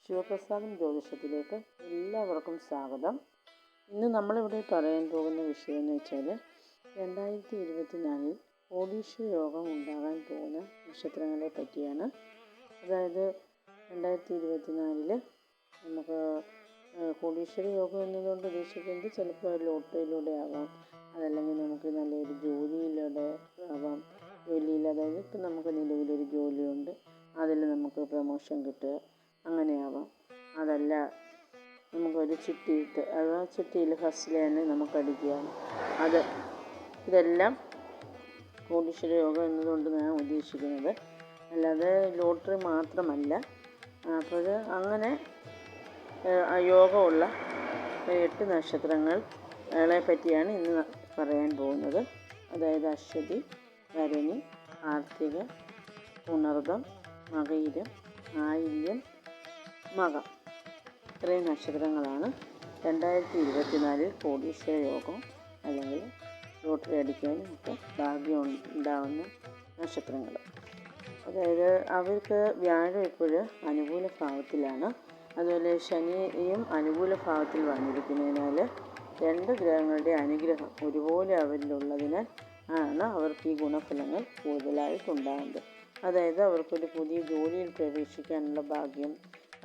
ശിവപ്രസാദം ജ്യോതിഷത്തിലേക്ക് എല്ലാവർക്കും സ്വാഗതം. ഇന്ന് നമ്മളിവിടെ പറയാൻ പോകുന്ന വിഷയം എന്ന് വെച്ചാൽ 2024 കോടീശ്വര യോഗം ഉണ്ടാകാൻ പോകുന്ന നക്ഷത്രങ്ങളെ പറ്റിയാണ്. അതായത് 2024 നമുക്ക് കോടീശ്വര യോഗം എന്നതുകൊണ്ട് ഉദ്ദേശിക്കുന്നത് ചിലപ്പോൾ ലോട്ടറിയിലൂടെ ആവാം, അതല്ലെങ്കിൽ നമുക്ക് നല്ലൊരു ജോലിയിലൂടെ ആവാം. അതായത് ഇപ്പം നമുക്ക് നിലവിലൊരു ജോലിയുണ്ട്, അതിൽ നമുക്ക് പ്രമോഷൻ കിട്ടുക, അങ്ങനെയാവാം. അതല്ല നമുക്കൊരു ചിട്ടിയിട്ട് ആ ചിട്ടിയിൽ ഫസ്റ്റ് തന്നെ നമുക്കടിക്കുകയാണ്. ഇതെല്ലാം കോടീശ്വര യോഗം എന്നതുകൊണ്ട് ഞാൻ ഉദ്ദേശിക്കുന്നത്. അല്ലാതെ ലോട്ടറി മാത്രമല്ല. അപ്പോൾ അങ്ങനെ യോഗമുള്ള 8 നക്ഷത്രങ്ങളെ പറ്റിയാണ് ഇന്ന് പറയാൻ പോകുന്നത്. അതായത് അശ്വതി, ഭരണി, കാർത്തിക, പുണർദം, മകയിരം, ആയില്യം, മകം. ഇത്രയും നക്ഷത്രങ്ങളാണ് 2024 കോടീശ്വര യോഗം അല്ലെങ്കിൽ ലോട്ടറി അടിക്കാനും ഒക്കെ ഭാഗ്യം ഉണ്ടാകുന്ന നക്ഷത്രങ്ങൾ. അതായത് അവർക്ക് വ്യാഴം ഇപ്പോഴും അനുകൂല ഭാവത്തിലാണ്. അതുപോലെ ശനിയും അനുകൂല ഭാവത്തിൽ വന്നിരിക്കുന്നതിനാൽ 2 ഗ്രഹങ്ങളുടെ അനുഗ്രഹം ഒരുപോലെ അവരിലുള്ളതിനാൽ ആണ് അവർക്ക് ഈ ഗുണഫലങ്ങൾ കൂടുതലായിട്ടുണ്ടാകുന്നത്. അതായത് അവർക്കൊരു പുതിയ ജോലിയിൽ പ്രവേശിക്കാനുള്ള ഭാഗ്യം,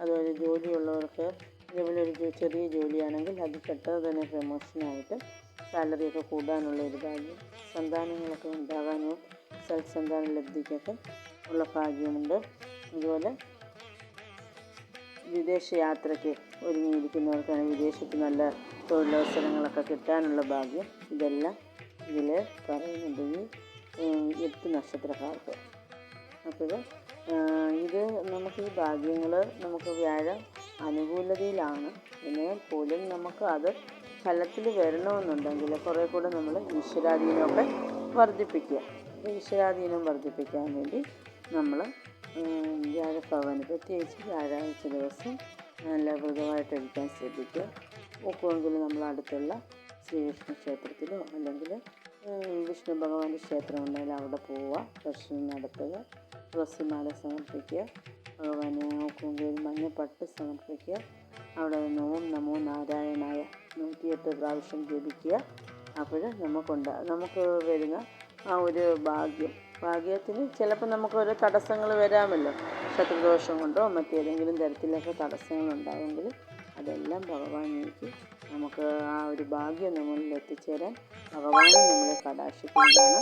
അതുപോലെ ജോലിയുള്ളവർക്ക് ഇതുപോലൊരു ചെറിയ ജോലിയാണെങ്കിൽ അത് പെട്ടെന്ന് തന്നെ പ്രമോഷനായിട്ട് സാലറിയൊക്കെ കൂടാനുള്ള ഒരു ഭാഗ്യം, സന്താനങ്ങളൊക്കെ ഉണ്ടാകാനും സൽസന്താന ലബ്ധിക്കൊക്കെ ഉള്ള ഭാഗ്യമുണ്ട്. അതുപോലെ വിദേശ യാത്രയ്ക്ക് ഒരുങ്ങിയിരിക്കുന്നവർക്കാണ് വിദേശത്ത് നല്ല തൊഴിലവസരങ്ങളൊക്കെ കിട്ടാനുള്ള ഭാഗ്യം. ഇതെല്ലാം ഇതിൽ പറയുന്നുണ്ട് ഈ 8 നക്ഷത്രക്കാർക്ക്. അപ്പോൾ ഇത് നമുക്ക് ഈ ഭാഗ്യങ്ങൾ നമുക്ക് വ്യാഴം അനുകൂലതയിലാണ്. എന്നാൽ പോലും നമുക്ക് അത് ഫലത്തിൽ വരണമെന്നുണ്ടെങ്കിൽ കുറേ കൂടെ നമ്മൾ ഈശ്വരാധീനമൊക്കെ വർദ്ധിപ്പിക്കുക. ഈശ്വരാധീനം വർദ്ധിപ്പിക്കാൻ വേണ്ടി നമ്മൾ വ്യാഴഭഗവാന് പ്രത്യേകിച്ച് വ്യാഴാഴ്ച ദിവസം നല്ല വ്രതമായിട്ടിരിക്കാൻ ശ്രദ്ധിക്കുക. ഒക്കുമെങ്കിൽ നമ്മൾ അടുത്തുള്ള ശ്രീകൃഷ്ണ ക്ഷേത്രത്തിലോ അല്ലെങ്കിൽ വിഷ്ണു ഭഗവാന്റെ ക്ഷേത്രം ഉണ്ടെങ്കിൽ അവിടെ പോവുക, ദർശനം നടത്തുക, തുളസിമാല സമർപ്പിക്കുക, ഭഗവാനെ നോക്കുമെങ്കിൽ മഞ്ഞപ്പട്ട് സമർപ്പിക്കുക, അവിടെ നിന്ന് ഓം നമോ നാരായണായ 108 പ്രാവശ്യം ജപിക്കുക. അപ്പോൾ നമുക്ക് വരുന്ന ആ ഒരു ഭാഗ്യത്തിന് ചിലപ്പോൾ നമുക്ക് ഓരോ തടസ്സങ്ങൾ വരാമല്ലോ. ശത്രുദോഷം കൊണ്ടോ മറ്റേതെങ്കിലും തരത്തിലൊക്കെ തടസ്സങ്ങളുണ്ടാകുമെങ്കിൽ അതെല്ലാം ഭഗവാൻ നീക്കി നമുക്ക് ആ ഒരു ഭാഗ്യം നമ്മളിൽ എത്തിച്ചേരാൻ ഭഗവാനും നമ്മളെ കടാക്ഷിക്കുന്നതാണ്.